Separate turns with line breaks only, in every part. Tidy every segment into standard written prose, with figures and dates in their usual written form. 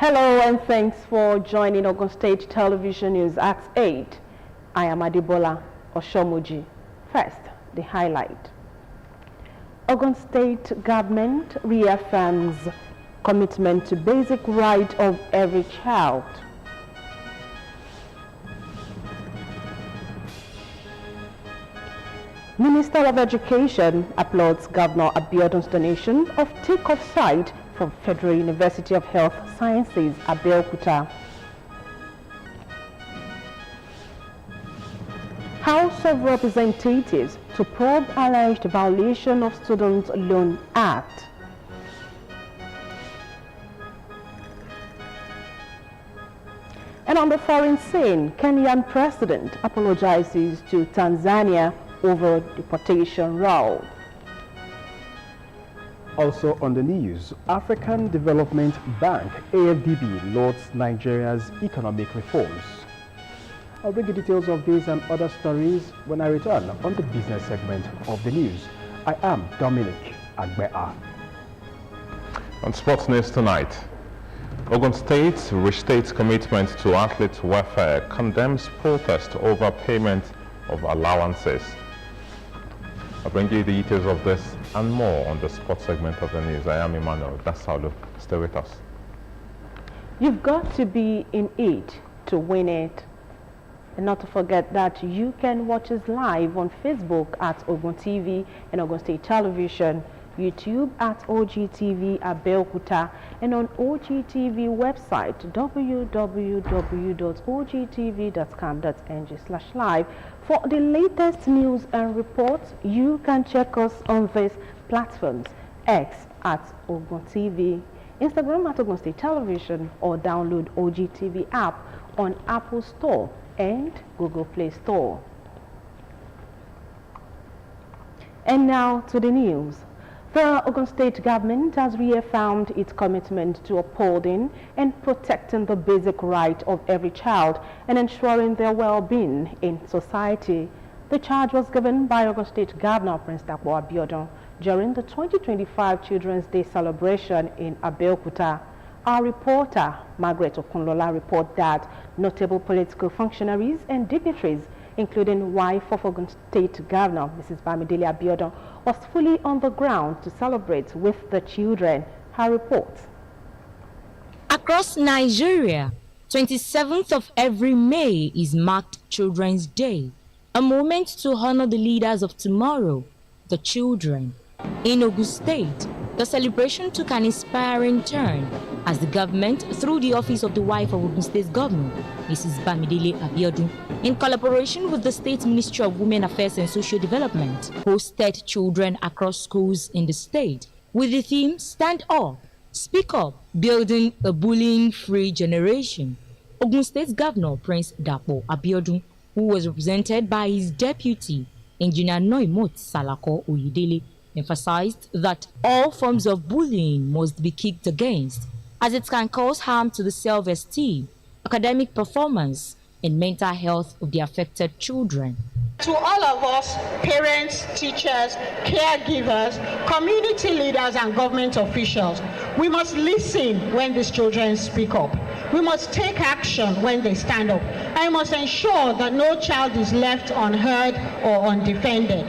Hello and thanks for joining Ogun State Television News at 8. I am Adibola Oshomuji. First, the highlight. Ogun State government reaffirms commitment to basic right of every child. Minister of Education applauds Governor Abiodun's donation of take-off site from Federal University of Health Sciences, Abeokuta. House of Representatives to probe alleged violation of Student Loan Act. And on the foreign scene, Kenyan president apologizes to Tanzania over deportation row.
Also on the news, African Development Bank, AFDB, lauds Nigeria's economic reforms. I'll bring you details of these and other stories when I return on the business segment of the news. I am Dominic Agbea.
On Sports News tonight, Ogun State restates commitment to athlete welfare, condemns protest over payment of allowances. I'll bring you the details of this and more on the sports segment of the news. I am Emmanuel Dasalu. Stay with us.
You've got to be in it to win it. And not to forget that you can watch us live on Facebook at Ogtv and Ogun State Television, YouTube at Ogtv Abeokuta, and on Ogtv website www.ogtv.com.ng/live. For the latest news and reports, you can check us on these platforms: X at Ogtv, Instagram at Ogun State Television, or download Ogtv app on Apple Store and Google Play Store. And now to the news. The Ogun State government has reaffirmed its commitment to upholding and protecting the basic right of every child and ensuring their well-being in society. The charge was given by Ogun State Governor Prince Dapo Abiodun during the 2025 Children's Day celebration in Abeokuta. Our reporter, Margaret Okunlola, reports that notable political functionaries and dignitaries, including wife of Ogun State Governor, Mrs. Bamidele Abiodun, was fully on the ground to celebrate with the children. Her report.
Across Nigeria, 27th of every May is marked Children's Day, a moment to honor the leaders of tomorrow, the children. In Ogun State, the celebration took an inspiring turn as the government, through the office of the wife of Ogun State Governor, Mrs. Bamidele Abiodun, in collaboration with the State Ministry of Women Affairs and Social Development, hosted children across schools in the state with the theme Stand Up, Speak Up, Building a Bullying-Free Generation. Ogun State Governor Prince Dapo Abiodun, who was represented by his deputy, Engineer Noimot Salako Oyedele, emphasized that all forms of bullying must be kicked against, as it can cause harm to the self-esteem, academic performance, and mental health of the affected children.
To all of us, parents, teachers, caregivers, community leaders, and government officials, we must listen when these children speak up. We must take action when they stand up. I must ensure that no child is left unheard or undefended.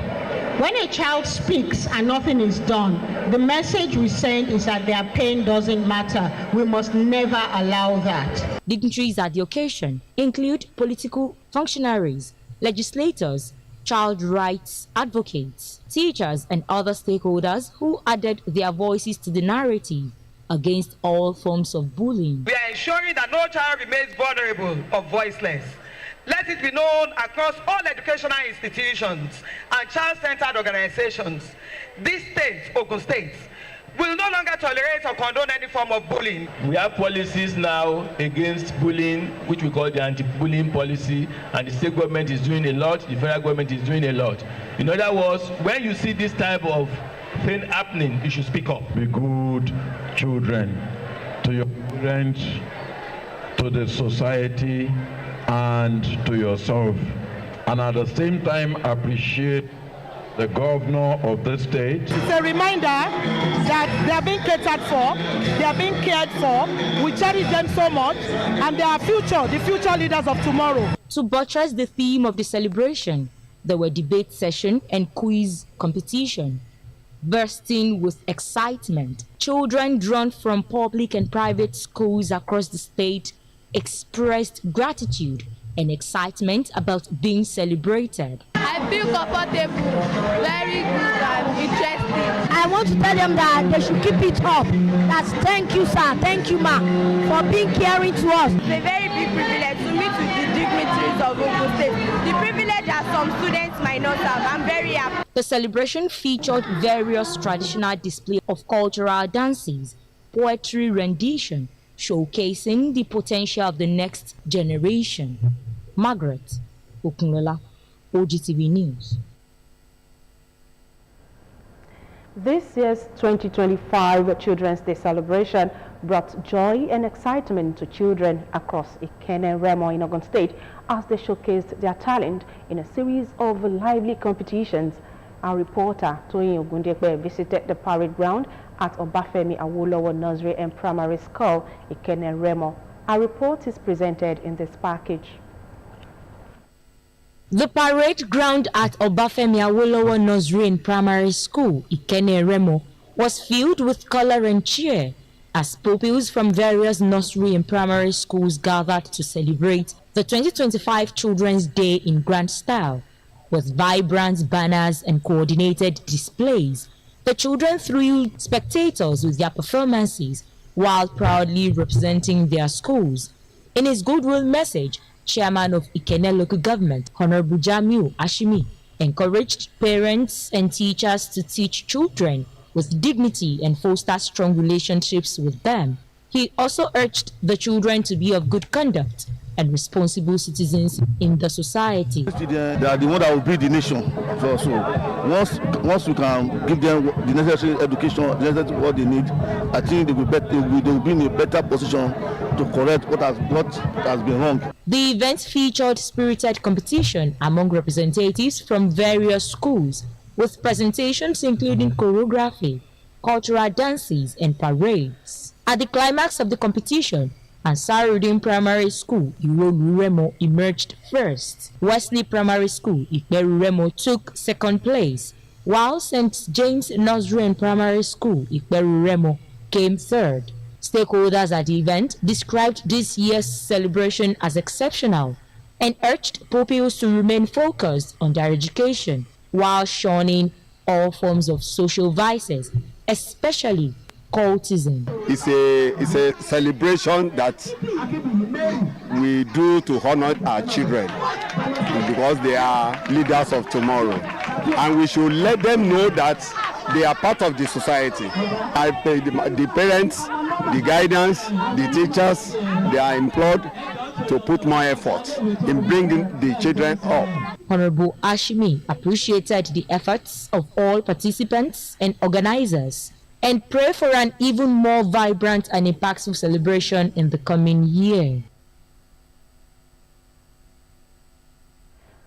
When a child speaks and nothing is done, the message we send is that their pain doesn't matter. We must never allow that.
Dignitaries at the occasion include political functionaries, legislators, child rights advocates, teachers, and other stakeholders who added their voices to the narrative against all forms of bullying.
We are ensuring that no child remains vulnerable or voiceless. Let it be known across all educational institutions and child-centered organizations, this state, Ogun State, will no longer tolerate or condone any form of bullying.
We have policies now against bullying, which we call the anti-bullying policy, and the state government is doing a lot, the federal government is doing a lot. In other words, when you see this type of thing happening, you should speak up.
Be good children to your parents, to the society, and to yourself, and at the same time appreciate the governor of the state.
It's a reminder that they are being catered for, they are being cared for, we cherish them so much, and they are the future leaders of tomorrow.
To buttress the theme of the celebration, there were debate session and quiz competition. Bursting with excitement, children drawn from public and private schools across the state expressed gratitude and excitement about being celebrated.
I feel comfortable, very good and interesting.
I want to tell them that they should keep it up. That's thank you, sir, thank you, ma, for being caring to us.
It's a very big privilege to meet with the dignitaries of Ogun State. The privilege that some students might not have. I'm very happy.
The celebration featured various traditional displays of cultural dances, poetry rendition, showcasing the potential of the next generation. Margaret Okunlola, Ogtv News.
This year's 2025 Children's Day celebration brought joy and excitement to children across Ikenne and Remo in Ogun State as they showcased their talent in a series of lively competitions. Our reporter, Toyin Ogundekbe, visited the parade ground at Obafemi Awolowo Nursery and Primary School, Ikenne and Remo. Our report is presented in this package.
The parade ground at Obafemi Awolowo Nursery and Primary School, Ikenne Remo, was filled with color and cheer as pupils from various nursery and primary schools gathered to celebrate the 2025 Children's Day in grand style. With vibrant banners and coordinated displays, the children thrilled spectators with their performances while proudly representing their schools. In his goodwill message, Chairman of Ikenne Local Government, Honorable Jamiu Ashimi, encouraged parents and teachers to teach children with dignity and foster strong relationships with them. He also urged the children to be of good conduct and responsible citizens in the society.
They are the ones that will build the nation. So once we can give them the necessary education, what they need, I think they will be in a better position to correct what has been wrong.
The event featured spirited competition among representatives from various schools, with presentations including choreography, cultural dances, and parades. At the climax of the competition, Ansarudin Primary School, Iroru Remo, emerged first. Wesley Primary School, Ikperu Remo, took second place, while St. James Nursery and Primary School, Ikperu Remo, came third. Stakeholders at the event described this year's celebration as exceptional and urged pupils to remain focused on their education while shunning all forms of social vices, especially cultism.
It's a celebration that we do to honor our children because they are leaders of tomorrow, and we should let them know that they are part of the society. The parents, the guidance, the teachers, they are implored to put more effort in bringing the children up.
Honorable Ashimi appreciated the efforts of all participants and organizers and pray for an even more vibrant and impactful celebration in the coming year.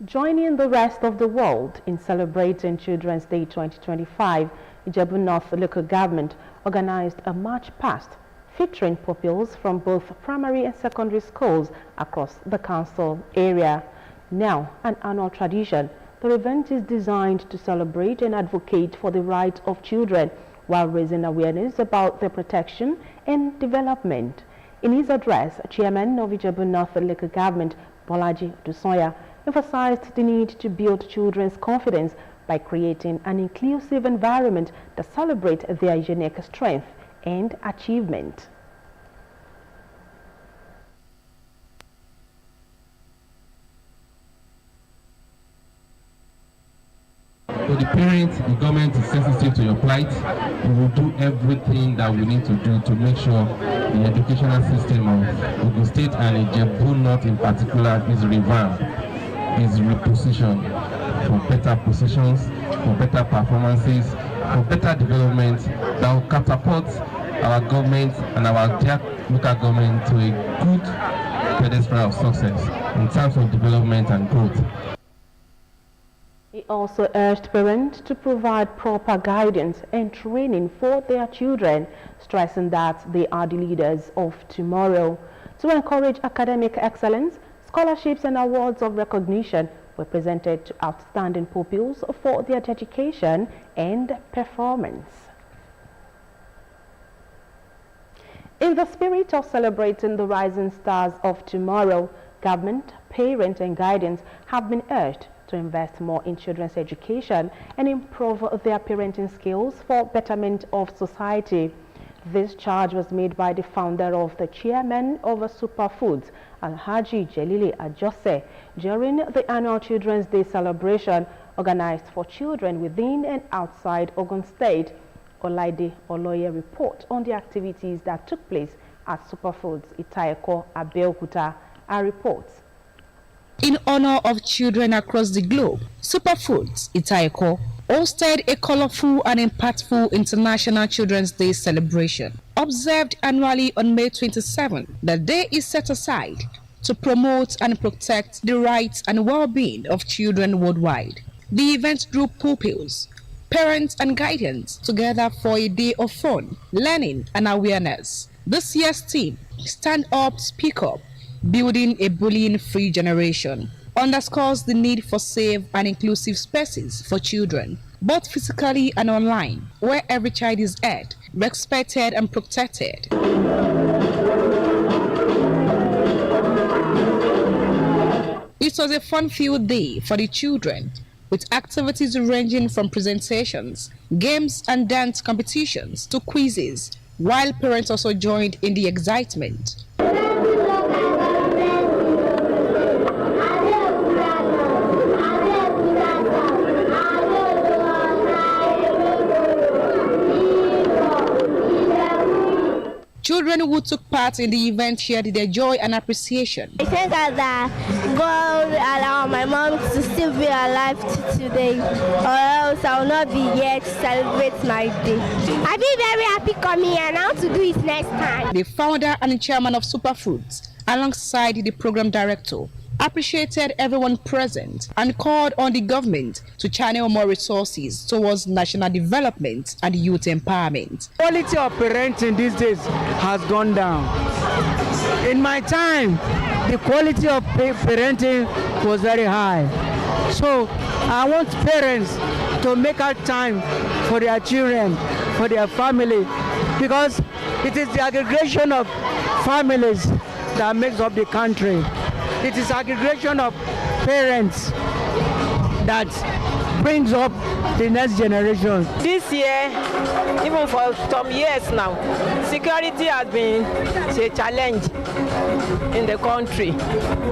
Joining the rest of the world in celebrating Children's Day 2025, Ijebu North Local Government organized a march past featuring pupils from both primary and secondary schools across the council area. Now, an annual tradition, the event is designed to celebrate and advocate for the rights of children while raising awareness about their protection and development. In his address, Chairman of Ijebu North Local Government, Bolaji Dusoya, emphasized the need to build children's confidence by creating an inclusive environment that celebrates their unique strength and achievement.
For the parents, the government is sensitive to your plight. We will do everything that we need to do to make sure the educational system of Ogun State and Ijebu North in particular is revamped, is repositioned for better positions, for better performances, for better development that will catapult our government and our dear local government to a good pedestal of success in terms of development and growth.
He also urged parents to provide proper guidance and training for their children, stressing that they are the leaders of tomorrow. To encourage academic excellence, scholarships and awards of recognition were presented to outstanding pupils for their dedication and performance. In the spirit of celebrating the rising stars of tomorrow, government, parents and guardians have been urged to invest more in children's education and improve their parenting skills for betterment of society. This charge was made by the founder of the chairman of Superfoods, Alhaji Jelili Ajose, during the annual Children's Day celebration organized for children within and outside Ogun State. Olaide Oloye report on the activities that took place at Superfoods Itayeko, Abeokuta. Our reports.
In honor of children across the globe, Superfoods Itayeko hosted a colorful and impactful International Children's Day celebration. Observed annually on May 27, the day is set aside to promote and protect the rights and well-being of children worldwide. The event drew pupils, parents and guardians together for a day of fun, learning and awareness. This year's theme, Stand Up, Speak Up, Building a Bullying-Free Generation, underscores the need for safe and inclusive spaces for children, both physically and online, where every child is heard, respected and protected. It was a fun-filled day for the children, with activities ranging from presentations, games and dance competitions to quizzes, while parents also joined in the excitement. Children who took part in the event shared their joy and appreciation.
I think that God allowed my mom to still be alive today, or else I will not be here to celebrate my day. I feel very happy coming here, and I want to do it next time.
The founder and chairman of Superfoods, alongside the program director, appreciated everyone present and called on the government to channel more resources towards national development and youth empowerment.
Quality of parenting these days has gone down. In my time, the quality of parenting was very high. So I want parents to make out time for their children, for their family, because it is the aggregation of families that makes up the country. It is aggregation of parents that brings up the next generation.
This year, even for some years now, security has been a challenge in the country.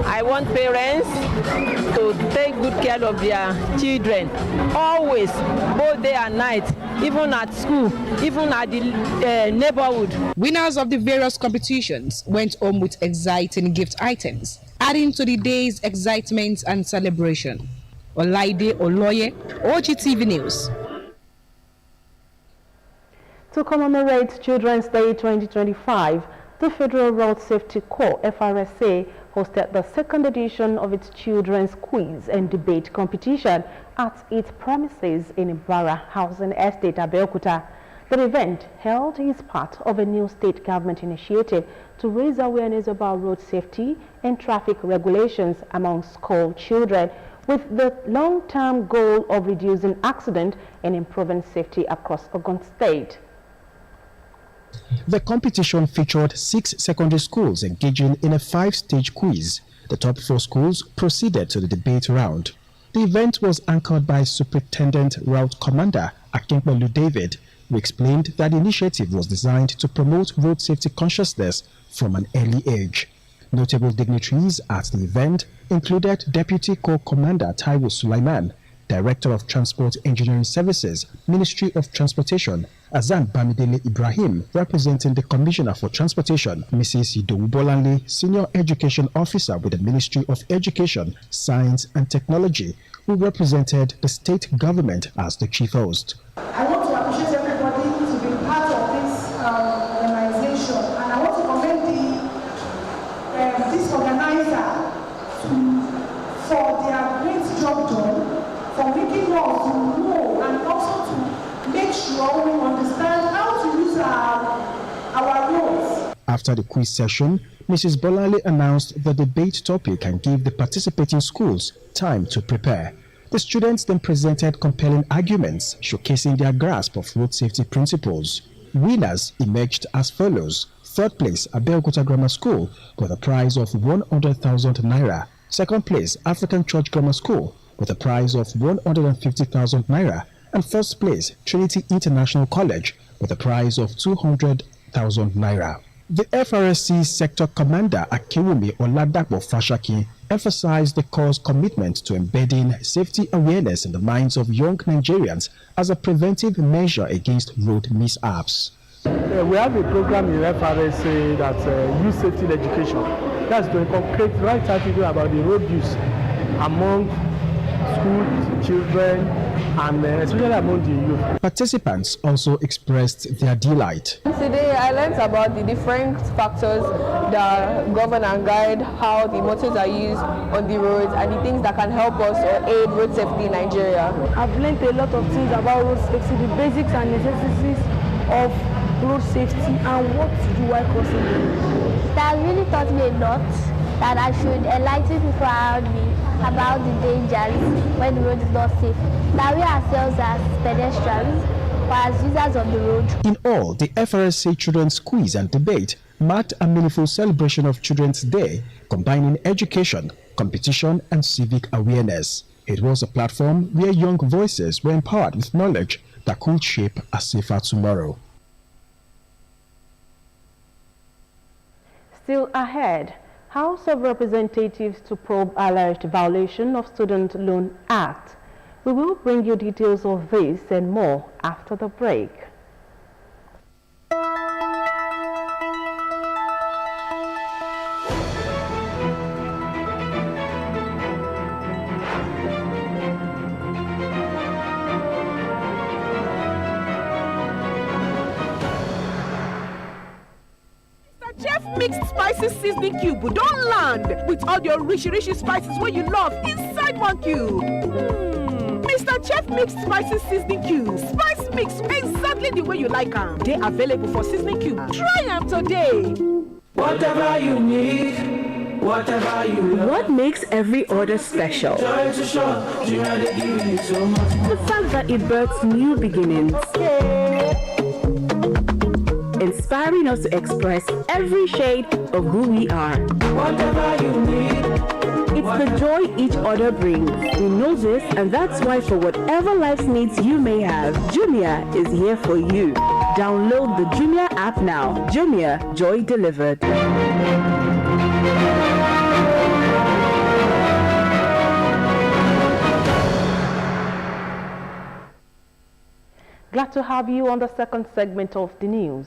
I want parents to take good care of their children, always, both day and night, even at school, even at the neighborhood.
Winners of the various competitions went home with exciting gift items, adding to the day's excitement and celebration. Olaide Oloye, Ogtv News.
To commemorate Children's Day 2025, the Federal Road Safety Corps, FRSA, hosted the second edition of its Children's Quiz and Debate competition at its premises in KWARA Housing Estate, Abeokuta. The event held is part of a new state government initiative to raise awareness about road safety and traffic regulations among school children, with the long-term goal of reducing accident and improving safety across Ogun State.
The competition featured 6 secondary schools engaging in a 5-stage quiz. The top 4 schools proceeded to the debate round. The event was anchored by Superintendent Route Commander Akinpelu David, who explained that the initiative was designed to promote road safety consciousness from an early age. Notable dignitaries at the event included Deputy Corps Commander Taiwo Sulaiman, Director of Transport Engineering Services, Ministry of Transportation, Azan Bamidele Ibrahim, representing the Commissioner for Transportation, Mrs. Idowu Bolanle, Senior Education Officer with the Ministry of Education, Science and Technology, who represented the state government as the chief host.
I want to appreciate everybody to be part of this organization, and I want to commend this organizer for their great job done, for making us to know and also to make sure we understand how to use our roads.
After the quiz session, Mrs. Bolale announced the debate topic and gave the participating schools time to prepare. The students then presented compelling arguments showcasing their grasp of road safety principles. Winners emerged as follows. Third place, Abeokuta Grammar School with a prize of 100,000 naira. Second place, African Church Grammar School with a prize of 150,000 naira. And first place, Trinity International College with a prize of 200,000 naira. The FRSC Sector Commander Akiwumi Oladapo Fashaki emphasized the Corps' commitment to embedding safety awareness in the minds of young Nigerians as a preventive measure against road mishaps.
We have a program in FRSC that's youth safety education. That's to inculcate right attitude about the road use among school children and especially among the youth.
Participants also expressed their delight.
Today I learned about the different factors that govern and guide how the motors are used on the roads and the things that can help us or aid road safety in Nigeria.
I've learned a lot of things about road safety, the basics and necessities of road safety and what to do while crossing.
That really taught me a lot, that I should enlighten people around me about the dangers when the road is not safe. That we ourselves as pedestrians or as users of the road.
In all, the FRSC Children's Quiz and Debate marked a meaningful celebration of Children's Day, combining education, competition, and civic awareness. It was a platform where young voices were empowered with knowledge that could shape a safer tomorrow.
Still ahead, House of Representatives to probe alleged violation of Student Loan Act. We will bring you details of this and more after the break.
Chef Mixed Spices Seasoning Cube don't land with all your rich spices where you love inside one cube. Mr. Chef Mixed Spices Seasoning Cube. Spice mix exactly the way you like them. They available for seasoning cube. Try them today.
Whatever you need, whatever you love.
What makes every order special?
Joy to show, you know they give you so much.
The fact that it births new beginnings. Inspiring us to express every shade of who we are.
Whatever you need.
It's the joy each order brings. We know this, and that's why for whatever life's needs you may have, Jumia is here for you. Download the Jumia app now. Jumia, joy delivered.
Glad to have you on the second segment of the news.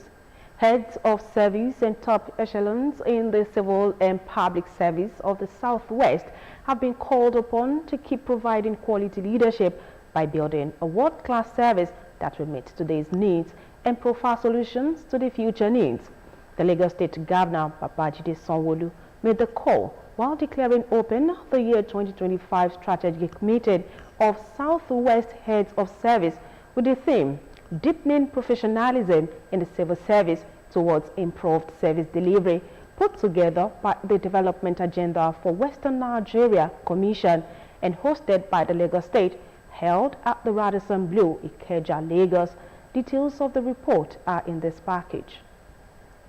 Heads of service and top echelons in the civil and public service of the Southwest have been called upon to keep providing quality leadership by building a world-class service that will meet today's needs and provide solutions to the future needs. The Lagos State Governor, Babajide Sanwo-Olu, made the call while declaring open the year 2025 strategic meeting of Southwest Heads of Service with the theme, Deepening Professionalism in the Civil Service towards Improved Service Delivery, put together by the Development Agenda for Western Nigeria Commission and hosted by the Lagos State, held at the Radisson Blu, Ikeja, Lagos. Details of the report are in this package.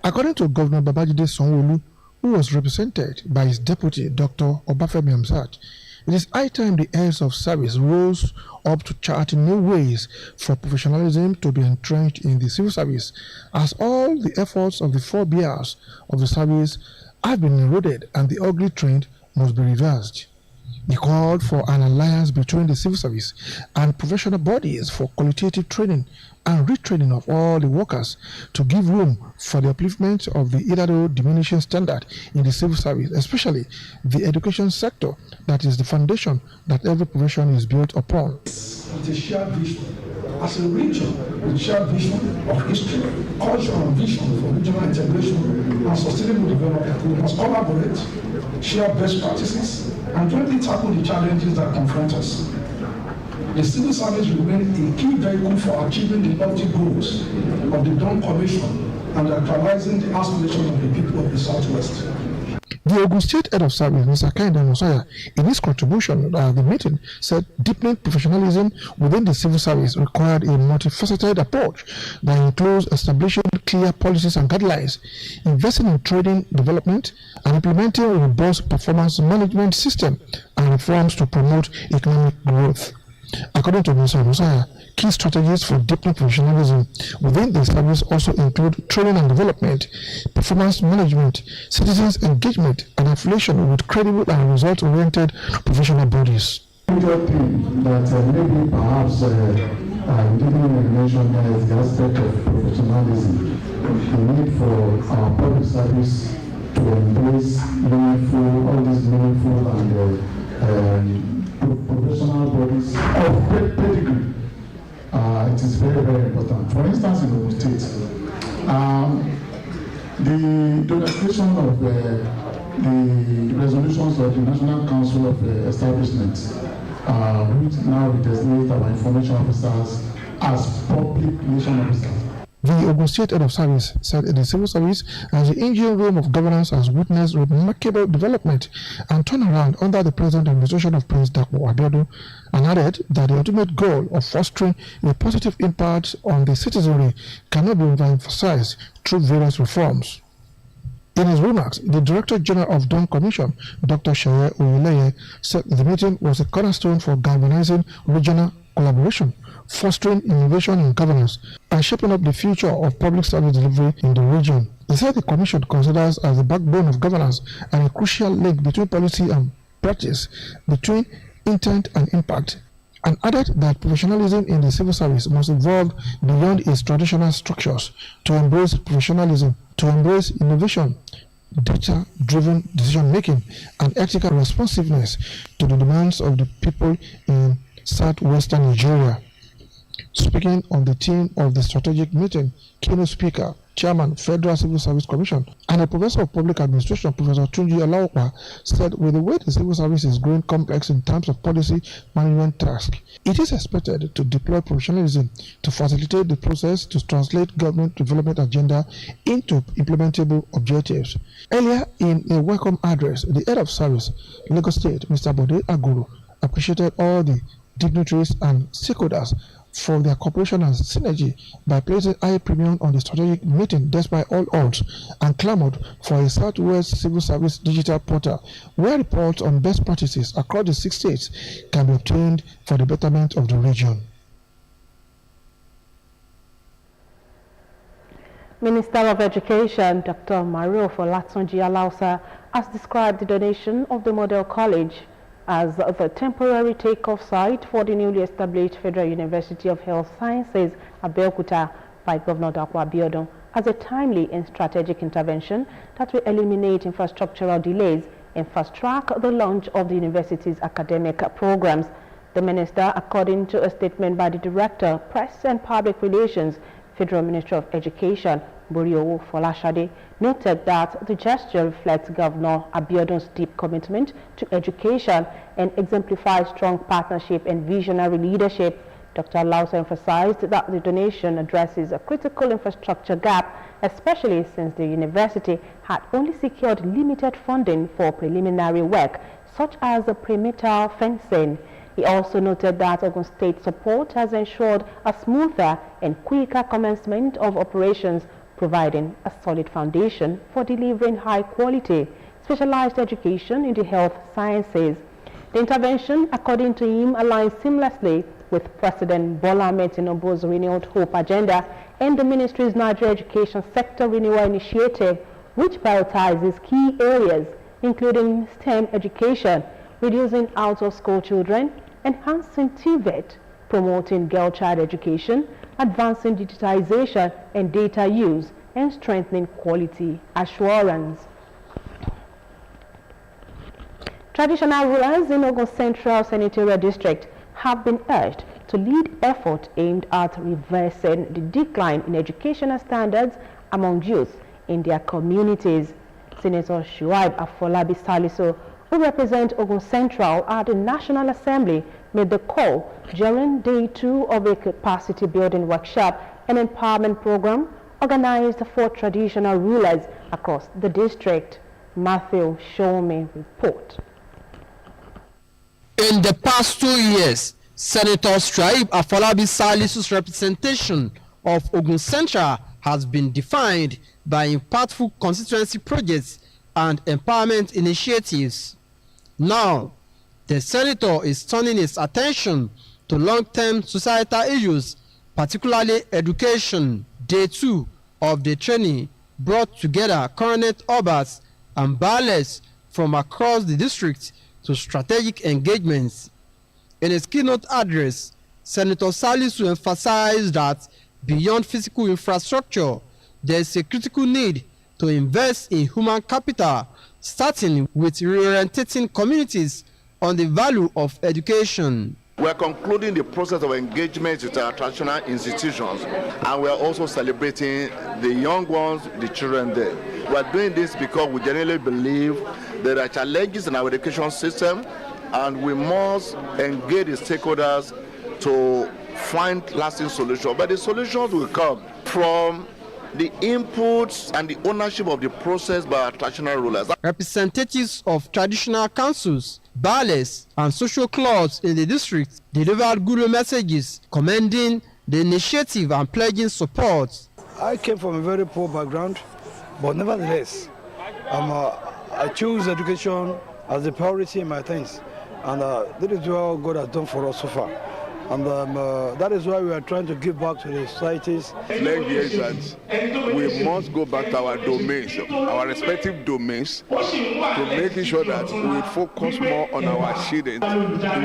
According to Governor Babajide Sanwo-Olu, who was represented by his deputy, Dr. Obafemi Hamzat, it is high time the heads of service rose up to chart new ways for professionalism to be entrenched in the civil service, as all the efforts of the 4 years of the service have been eroded and the ugly trend must be reversed. He called for an alliance between the civil service and professional bodies for qualitative training and retraining of all the workers to give room for the upliftment of the hitherto diminishing standard in the civil service, especially the education sector, that is the foundation that every profession is built upon.
With a shared vision, as a region with shared vision of history, culture and vision for regional integration and sustainable development, we must collaborate, share best practices, and jointly tackle the challenges that confront us. The civil service remains a key vehicle for achieving the lofty goals of the Dawn Commission and actualizing the aspirations of the people of the Southwest.
The Ogun State Head of Service, Mr. Kehinde Mosiah, in his contribution at the meeting, said deepening professionalism within the civil service required a multifaceted approach that includes establishing clear policies and guidelines, investing in training development, and implementing a robust performance management system and reforms to promote economic growth. According to Mr. Mosiah, key strategies for deepening professionalism within the service also include training and development, performance management, citizens' engagement, and affiliation with credible and result-oriented professional bodies.
The major thing that maybe perhaps didn't mention is the aspect of professionalism, the need for our public service to embrace all these meaningful and professional bodies of great pedigree. It is very, very important. For instance, in Ogun State, the demonstration of the resolutions of the National Council of Establishment, which now designate our information officers as public relation officers.
The Ogun State Head of Service said the civil service as the engine room of governance has witnessed remarkable development and turnaround under the present administration of Prince Dapo Abiodun, and added that the ultimate goal of fostering a positive impact on the citizenry cannot be overemphasized through various reforms. In his remarks, the Director General of Dawn Commission, Dr. Sheye Oyeleye, said the meeting was a cornerstone for galvanizing regional collaboration, fostering innovation in governance, and shaping up the future of public service delivery in the region. He said the Commission considers as the backbone of governance and a crucial link between policy and practice, between intent and impact, and added that professionalism in the civil service must evolve beyond its traditional structures to embrace professionalism, to embrace innovation, data-driven decision-making, and ethical responsiveness to the demands of the people in southwestern Nigeria. Speaking on the theme of the strategic meeting, keynote speaker, Chairman, Federal Civil Service Commission, and a Professor of Public Administration, Professor Tunji Alaokwa, said with the way the civil service is growing complex in terms of policy management tasks, it is expected to deploy professionalism to facilitate the process to translate government development agenda into implementable objectives. Earlier in a welcome address, the Head of Service, Lagos State, Mr. Bode Aguru, appreciated all the dignitaries and stakeholders for their cooperation and synergy by placing high premium on the strategic meeting despite all odds, and clamored for a Southwest Civil Service digital portal where reports on best practices across the 6 states can be obtained for the betterment of the region.
Minister of Education, Dr. Mario Folatunji Alausa, has described the donation of the Model College as the temporary takeoff site for the newly established Federal University of Health Sciences, Abeokuta, by Governor Dapo Abiodun as a timely and strategic intervention that will eliminate infrastructural delays and fast-track the launch of the university's academic programs. The minister, according to a statement by the Director, Press and Public Relations, Federal Ministry of Education, Boriowo Folashade, noted that the gesture reflects Governor Abiodun's deep commitment to education and exemplifies strong partnership and visionary leadership. Dr. Alausa emphasized that the donation addresses a critical infrastructure gap, especially since the university had only secured limited funding for preliminary work, such as the perimeter fencing. He also noted that Ogun State support has ensured a smoother and quicker commencement of operations, providing a solid foundation for delivering high-quality, specialized education in the health sciences. The intervention, according to him, aligns seamlessly with President Bola Ahmed Tinubu's Renewed Hope agenda and the ministry's Nigeria Education Sector Renewal Initiative, which prioritizes key areas, including STEM education, reducing out-of-school children, enhancing TVET, promoting girl-child education, advancing digitization and data use, and strengthening quality assurance. Traditional rulers in Ogun Central Senatorial District have been urged to lead efforts aimed at reversing the decline in educational standards among youth in their communities. Senator Shuaib Afolabi Salisu, who represent Ogun Central at the National Assembly, made the call during day 2 of a capacity building workshop and empowerment program organized for traditional rulers across the district. Matthew Showme report.
In the past 2 years, Senator Straib Afolabi Salisu's representation of Ogun Central has been defined by impactful constituency projects and empowerment initiatives. Now, the senator is turning his attention to long-term societal issues, particularly education. Day 2 of the training brought together Coronet Obas and Bales from across the district to strategic engagements. In his keynote address, Senator Salisu emphasized that beyond physical infrastructure, there is a critical need to invest in human capital, starting with reorientating communities on the value of education.
We are concluding the process of engagement with our traditional institutions, and we are also celebrating the young ones, the children there. We are doing this because we genuinely believe there are challenges in our education system, and we must engage the stakeholders to find lasting solutions. But the solutions will come from the inputs and the ownership of the process by our traditional rulers.
Representatives of traditional councils, bales, and social clubs in the district delivered good messages commending the initiative and pledging support.
I came from a very poor background, but nevertheless, I choose education as a priority in my things, and this is what God has done for us so far. And that is why we are trying to give back to the societies.
That we must go back to our domains, our respective domains, to making sure that we focus more on our children.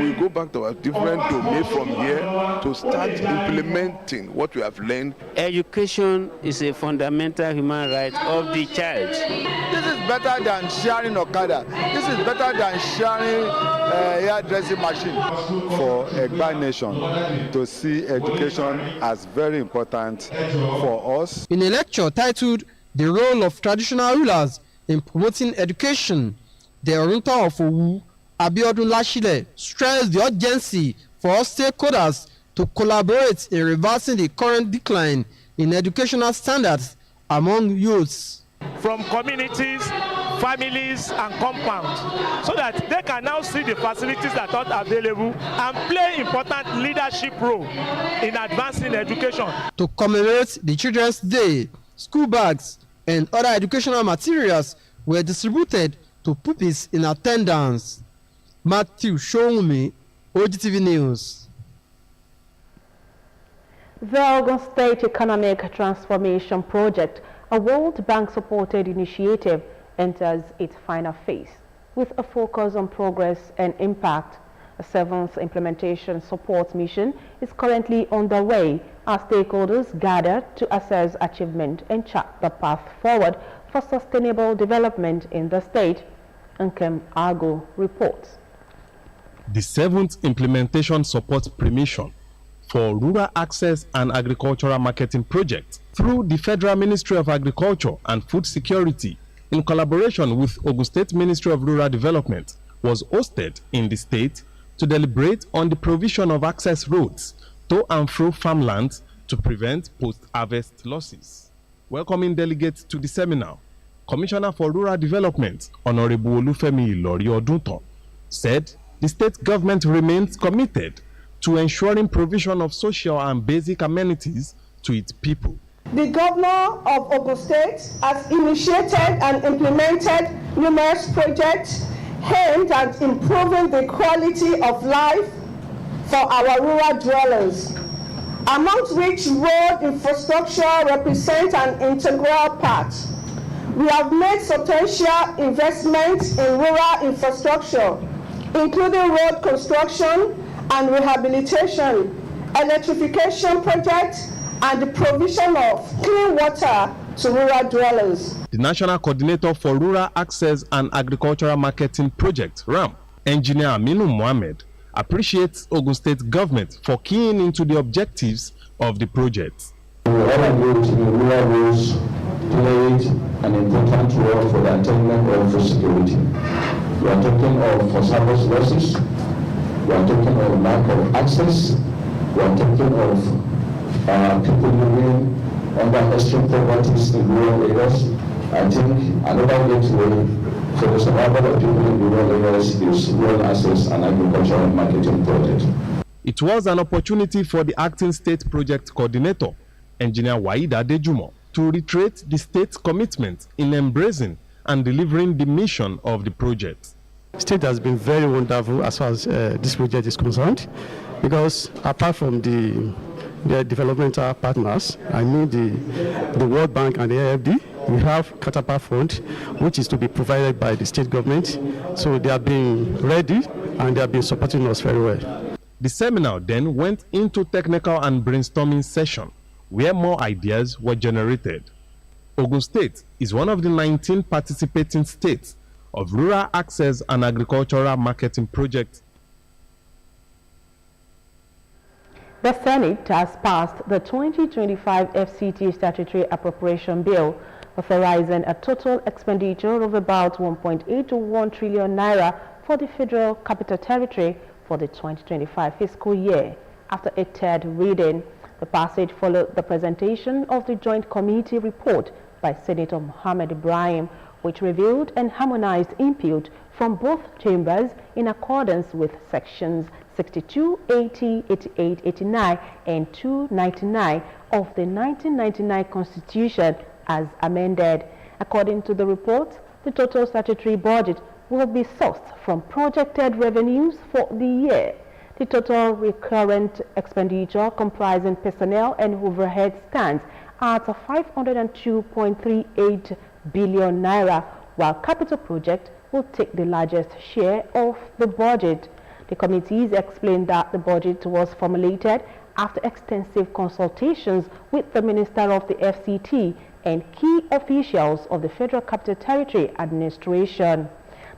We go back to our different domains from here to start implementing what we have learned.
Education is a fundamental human right of the child.
This is better than sharing Okada. This is better than sharing hairdressing machine.
For Egba Nation to see education as very important for us.
In a lecture titled "The Role of Traditional Rulers in Promoting Education," the Orunta of Owu, Abiodun Lashile, stressed the urgency for all stakeholders to collaborate in reversing the current decline in educational standards among youths.
From communities, families and compounds, so that they can now see the facilities that are available and play important leadership role in advancing education.
To commemorate the Children's Day, school bags and other educational materials were distributed to pupils in attendance. Matthew Showme, Ogtv News.
The Ogun State Economic Transformation Project, a World Bank-supported initiative, enters its final phase with a focus on progress and impact. A 7th implementation support mission is currently underway as stakeholders gather to assess achievement and chart the path forward for sustainable development in the state. Nkem Argo reports.
The 7th implementation support pre-mission for Rural Access and Agricultural Marketing Project through the Federal Ministry of Agriculture and Food Security in collaboration with Ogun State Ministry of Rural Development was hosted in the state to deliberate on the provision of access roads to and through farmlands to prevent post-harvest losses. Welcoming delegates to the seminar, Commissioner for Rural Development, Honorable Olufemi Ilori Odunton, said the state government remains committed to ensuring provision of social and basic amenities to its people.
The Governor of Ogun State has initiated and implemented numerous projects aimed at improving the quality of life for our rural dwellers, amongst which road infrastructure represents an integral part. We have made substantial investments in rural infrastructure, including road construction and rehabilitation, electrification projects, and the provision of clean water to rural dwellers.
The National Coordinator for Rural Access and Agricultural Marketing Project, RAM, Engineer Aminu Mohammed, appreciates Ogun State government for keying into the objectives of the project.
We all agree the rural roads played an important role for the attainment of food security. We are talking of phosphorus losses, We are talking of lack of access. We are talking of people living under extreme poverty in rural areas. I think another gateway for the survival of people in rural areas is rural access and agricultural marketing project.
It was an opportunity for the acting state project coordinator, Engineer Waida Dejumo, to reiterate the state's commitment in embracing and delivering the mission of the project.
The state has been very wonderful as far as this project is concerned, because apart from the developmental partners, I mean the World Bank and the AFD, we have Catapult Fund, which is to be provided by the state government. So they have been ready and they have been supporting us very well.
The seminar then went into technical and brainstorming session, where more ideas were generated. Ogun State is one of the 19 participating states of rural access and agricultural marketing projects.
The Senate has passed the 2025 FCT statutory appropriation bill, authorizing a total expenditure of about 1.821 trillion naira for the Federal Capital Territory for the 2025 fiscal year. After a third reading, the passage followed the presentation of the Joint Committee report by Senator Mohammed Ibrahim, which revealed and harmonized input from both chambers in accordance with sections 62, 80, 88, 89, and 299 of the 1999 Constitution as amended. According to the report, the total statutory budget will be sourced from projected revenues for the year. The total recurrent expenditure comprising personnel and overhead stands at 502.38 billion naira, while capital project will take the largest share of the budget. The committees explained that the budget was formulated after extensive consultations with the Minister of the FCT and key officials of the Federal Capital Territory administration.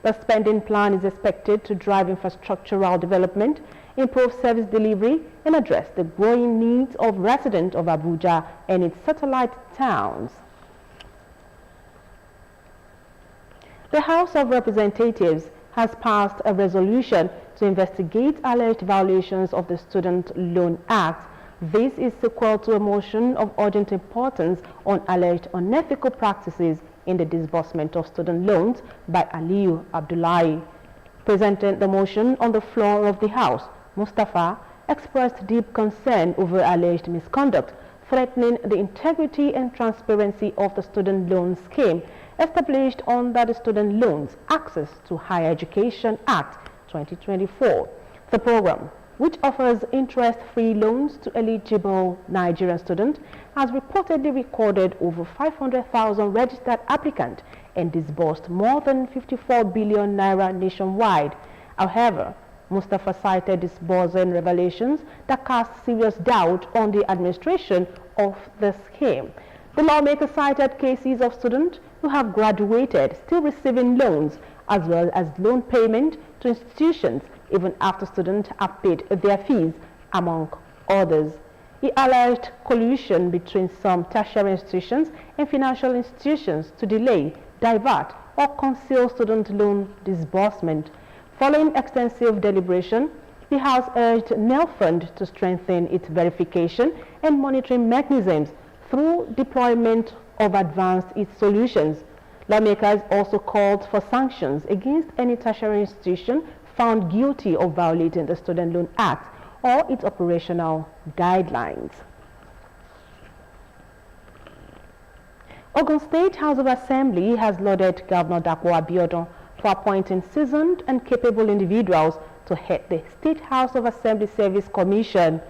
The spending plan is expected to drive infrastructural development, improve service delivery, and address the growing needs of residents of Abuja and its satellite towns. The House of Representatives has passed a resolution to investigate alleged violations of the Student Loan Act. This is sequel to a motion of urgent importance on alleged unethical practices in the disbursement of student loans by Aliyu Abdullahi. Presenting the motion on the floor of the House, Mustafa expressed deep concern over alleged misconduct, threatening the integrity and transparency of the student loan scheme established under the Student Loans Access to Higher Education Act 2024. The program, which offers interest-free loans to eligible Nigerian students, has reportedly recorded over 500,000 registered applicants and disbursed more than 54 billion naira nationwide. However, Mustafa cited disbursing revelations that cast serious doubt on the administration of the scheme. The lawmaker cited cases of students who have graduated still receiving loans, as well as loan payment to institutions even after students have paid their fees, among others. He alleged collusion between some tertiary institutions and financial institutions to delay, divert, or conceal student loan disbursement. Following extensive deliberation, the House urged NELFund to strengthen its verification and monitoring mechanisms through deployment of advanced solutions. Lawmakers also called for sanctions against any tertiary institution found guilty of violating the Student Loan Act or its operational guidelines. Ogun State House of Assembly has lauded Governor Dapo Abiodun for appointing seasoned and capable individuals to head the State House of Assembly Service Commission.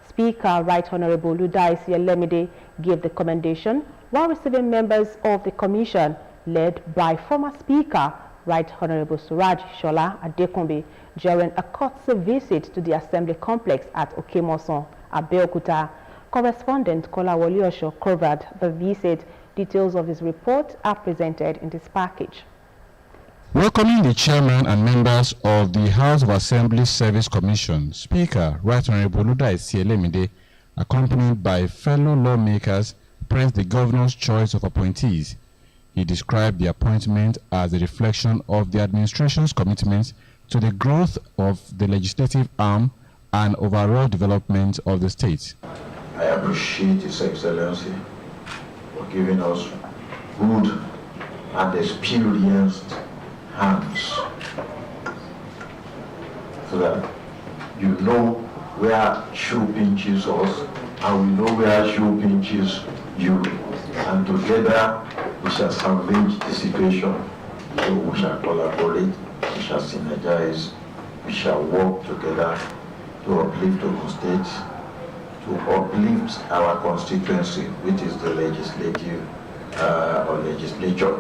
Speaker Right Honorable Ludaisi Elemide gave the commendation while receiving members of the commission led by former Speaker Right Honorable Suraj Shola Adekunbi during a courtesy visit to the Assembly Complex at Okemoson, Abeokuta. Correspondent Kolawole Osho covered the visit. Details of his report are presented in this package.
Welcoming the chairman and members of the House of Assembly Service Commission, Speaker Right Honorable Ludaisi Elemide, accompanied by fellow lawmakers, praised the governor's choice of appointees. He described the appointment as a reflection of the administration's commitment to the growth of the legislative arm and overall development of the state.
I appreciate His Excellency for giving us good and experienced hands, so that you know where shoe pinches us and we know where shoe pinches you, and together we shall salvage the situation. So we shall collaborate, we shall synergize, we shall work together to uplift Ogun State, to uplift our constituency, which is the legislative or legislature,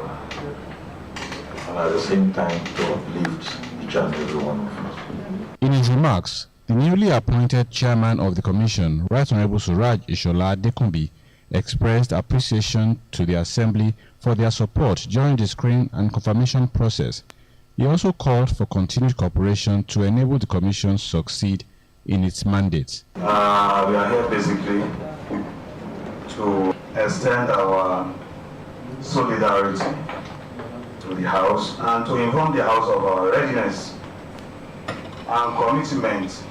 and at the same time to uplift each and every one of us.
In his remarks, the newly appointed chairman of the commission, Right Honorable Suraj Ishola Adekunbi, expressed appreciation to the Assembly for their support during the screening and confirmation process. He also called for continued cooperation to enable the commission succeed in its mandate.
We are here basically to extend our solidarity to the House and to inform the House of our readiness and commitment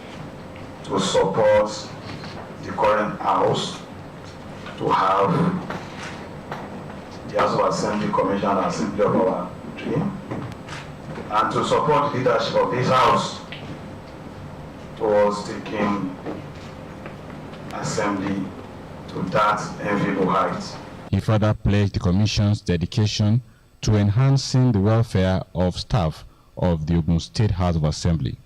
to support the current House to have the House of Assembly Commission and Assembly of our dream, and to support the leadership of this House towards taking Assembly to that enviable height.
He further pledged the Commission's dedication to enhancing the welfare of staff of the Ogun State House of Assembly.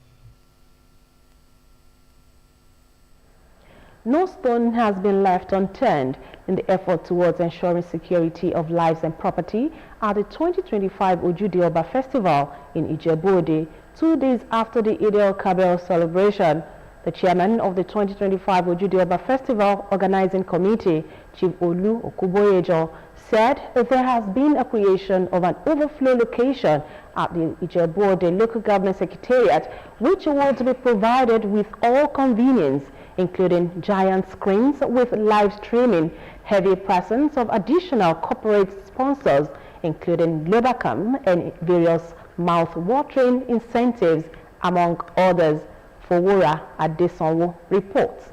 No stone has been left unturned in the effort towards ensuring security of lives and property at the 2025 Ojude Oba Festival in Ijebu-Ode, 2 days after the Eid el-Kabir celebration. The chairman of the 2025 Ojude Oba Festival Organizing Committee, Chief Olu Okuboyejo, said there has been a creation of an overflow location at the Ijebu-Ode Local Government Secretariat, which will be provided with all convenience, including giant screens with live streaming, heavy presence of additional corporate sponsors, including Globacom, and various mouth-watering incentives, among others. KWARA Adesanwo reports.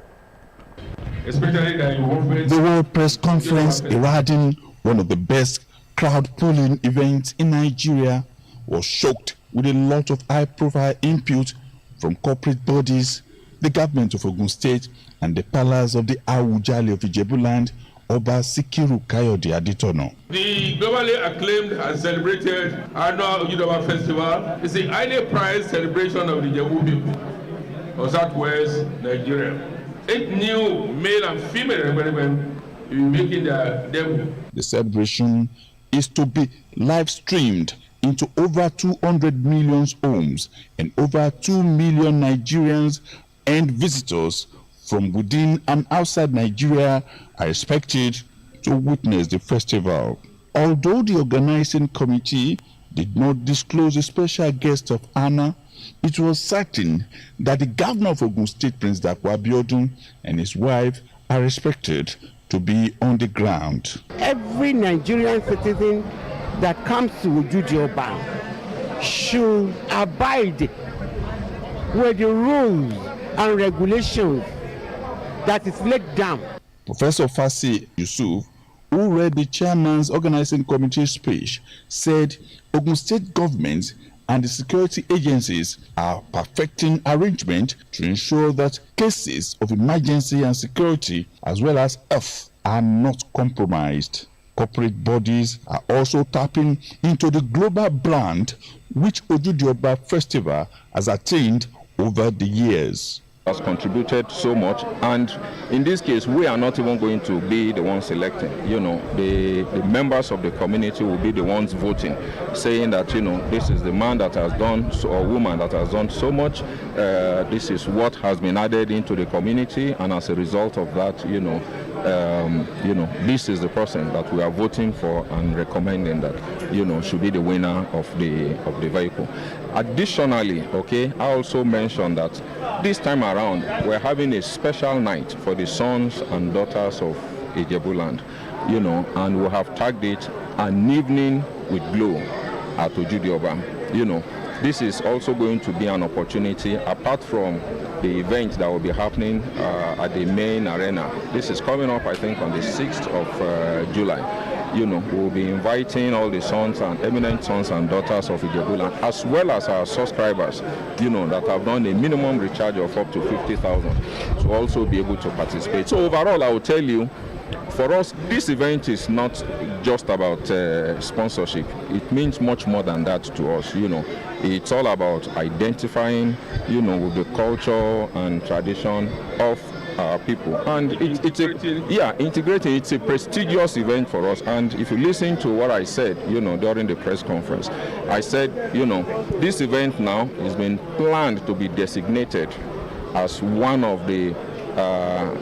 The World Press Conference, heralding one of the best crowd-pulling events in Nigeria, was choked with a lot of high-profile input from corporate bodies, the government of Ogun State, and the palace of the Awujale of Ijebuland, Oba Sikiru Kayode Adetono.
The globally acclaimed and celebrated annual Ojude Oba Festival is a highly prized celebration of the Ijebu people of Southwest Nigeria. 8 new male and female requirements will be making their debut.
The celebration is to be live streamed into over 200 million homes, and over 2 million Nigerians and visitors from within and outside Nigeria are expected to witness the festival. Although the organizing committee did not disclose a special guest of honor, it was certain that the governor of Ogun State, Prince Dapo Abiodun, and his wife are expected to be on the ground.
Every Nigerian citizen that comes to Ojude Oba should abide with the rules and regulations that is laid down.
Professor Fasi Yusuf, who read the chairman's organizing committee speech, said Ogun State government and the security agencies are perfecting arrangements to ensure that cases of emergency and security, as well as health, are not compromised. Corporate bodies are also tapping into the global brand which Ojude Oba Festival has attained over the years.
Has contributed so much, and in this case we are not even going to be the ones selecting. The members of the community will be the ones voting, saying that this is the man that has done or woman that has done so much, this is what has been added into the community, and as a result of that this is the person that we are voting for and recommending that should be the winner of the vehicle. Additionally, I also mentioned that this time around we're having a special night for the sons and daughters of Ijebuland, and we have tagged it an evening with glow at Ojude Oba, this is also going to be an opportunity, apart from the event that will be happening at the main arena. This is coming up, I think, on the 6th of July. We'll be inviting all the sons and eminent sons and daughters of Ijebuland, as well as our subscribers, that have done a minimum recharge of up to 50,000 to also be able to participate. So overall, I will tell you, for us, this event is not just about sponsorship. It means much more than that to us. It's all about identifying, with the culture and tradition of our people, and integrating. It's a prestigious event for us. And if you listen to what I said, during the press conference, I said, this event now has been planned to be designated as one of the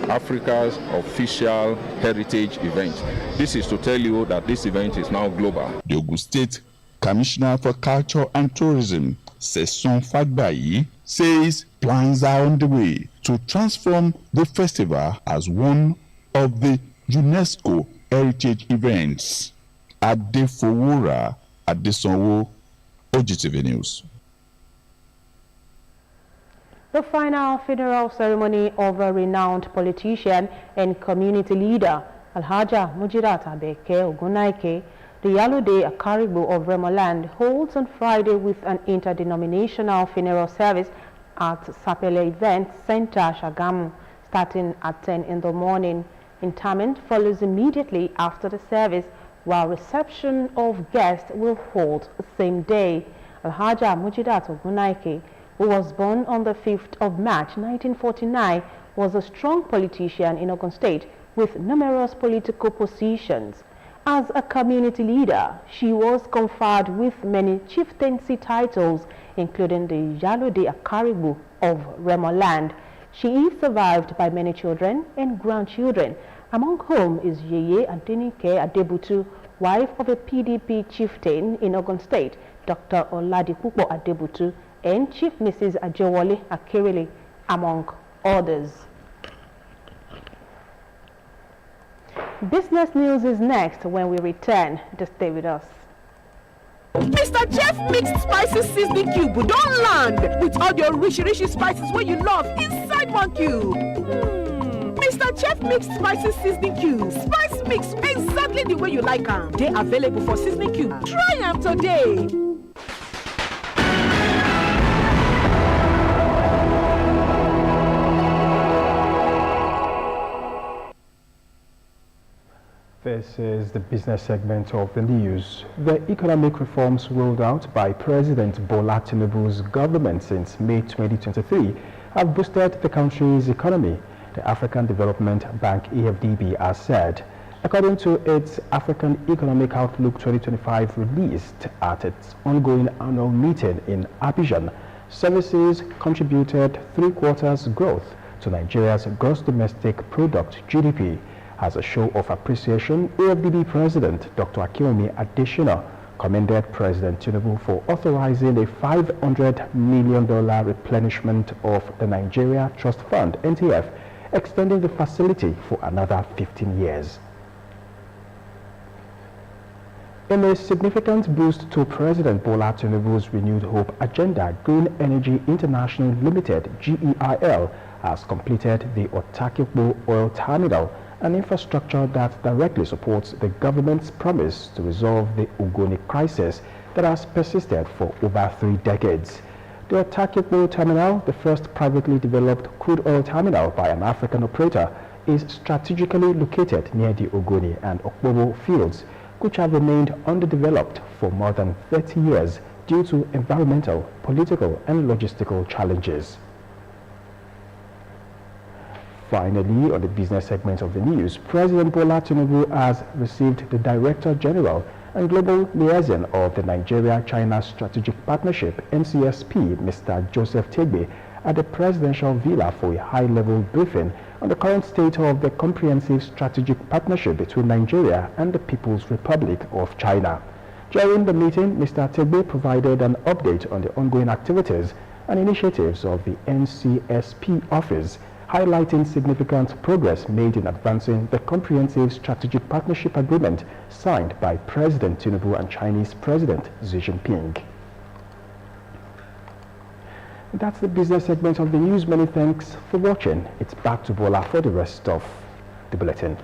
Africa's official heritage event. This is to tell you that this event is now global.
The Ogun State Commissioner for Culture and Tourism, Seson Fagbayi, says plans are on the way to transform the festival as one of the UNESCO heritage events. KWARA, Adesanwo, Ogtv News.
The final funeral ceremony of a renowned politician and community leader, Alhaja Mujirat Abeke Ogunaike, the Yalode Akaribu of Remoland, holds on Friday with an interdenominational funeral service at Sapele Event Center, Shagamu, starting at 10 in the morning. Interment follows immediately after the service, while reception of guests will hold the same day. Alhaja Mujirat Ogunaike, who was born on the 5th of March 1949, was a strong politician in Ogun State with numerous political positions. As a community leader, she was conferred with many chieftaincy titles, including the Yalode Akaribu of Remoland. She is survived by many children and grandchildren, among whom is Yeye Adenike Adebutu, wife of a PDP chieftain in Ogun State, Dr. Oladipupo Adebutu, and Chief Mrs. Ajewole Akirili, among others. Business news is next when we return. Just stay with us.
Mr. Chef Mixed Spices Seasoning Cube don't land with all your rich spices where you love inside one cube. Mr. Chef Mixed Spices Seasoning Cube. Spice mix exactly the way you like them. They available for seasoning cube. Try them today.
This is the business segment of the news. The economic reforms rolled out by President Bola Tinubu's government since May 2023 have boosted the country's economy, the African Development Bank AFDB has said. According to its African Economic Outlook 2025 released at its ongoing annual meeting in Abidjan, services contributed 3/4 growth to Nigeria's gross domestic product (GDP). As a show of appreciation, AFDB President Dr. Akinwumi Adesina commended President Tinubu for authorizing a $500 million replenishment of the Nigeria Trust Fund (NTF), extending the facility for another 15 years. In a significant boost to President Bola Tinubu's Renewed Hope agenda, Green Energy International Limited (GEIL) has completed the Otakekpo Oil Terminal, an infrastructure that directly supports the government's promise to resolve the Ogoni crisis that has persisted for over 3 decades. The Otakekpo Terminal, the first privately developed crude oil terminal by an African operator, is strategically located near the Ogoni and Okpobo fields, which have remained underdeveloped for more than 30 years due to environmental, political, and logistical challenges. Finally, on the business segment of the news, President Bola Tinubu has received the Director General and Global Liaison of the Nigeria-China Strategic Partnership, NCSP, Mr. Joseph Tegbe, at the Presidential Villa for a high-level briefing on the current state of the comprehensive strategic partnership between Nigeria and the People's Republic of China. During the meeting, Mr. Tegbe provided an update on the ongoing activities and initiatives of the NCSP office, highlighting significant progress made in advancing the comprehensive strategic partnership agreement signed by President Tinubu and Chinese President Xi Jinping. That's the business segment of the news. Many thanks for watching. It's back to Bola for the rest of the bulletin.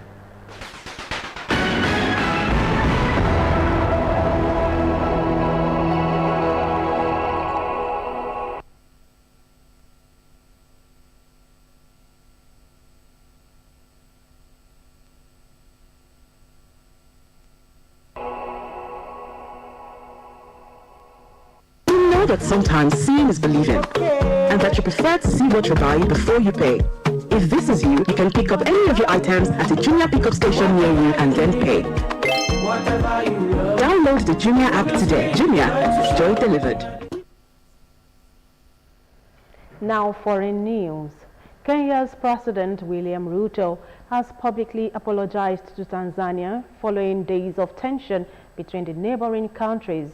That sometimes seeing is believing, and that you prefer to see what you're buying before you pay. If this is you, you can pick up any of your items at a Jumia pickup station near you and then pay. Download the Jumia app today. Jumia, joy delivered.
Now foreign news. Kenya's President William Ruto has publicly apologized to Tanzania following days of tension between the neighboring countries.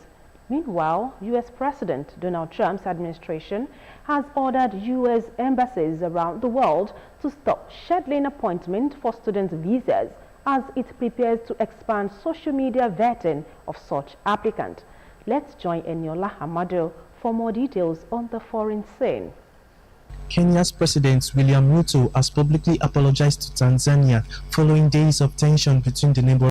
Meanwhile, U.S. President Donald Trump's administration has ordered U.S. embassies around the world to stop scheduling appointments for student visas as it prepares to expand social media vetting of such applicants. Let's join Eniola Hamado for more details on the foreign scene.
Kenya's President William Ruto has publicly apologized to Tanzania following days of tension between the neighboring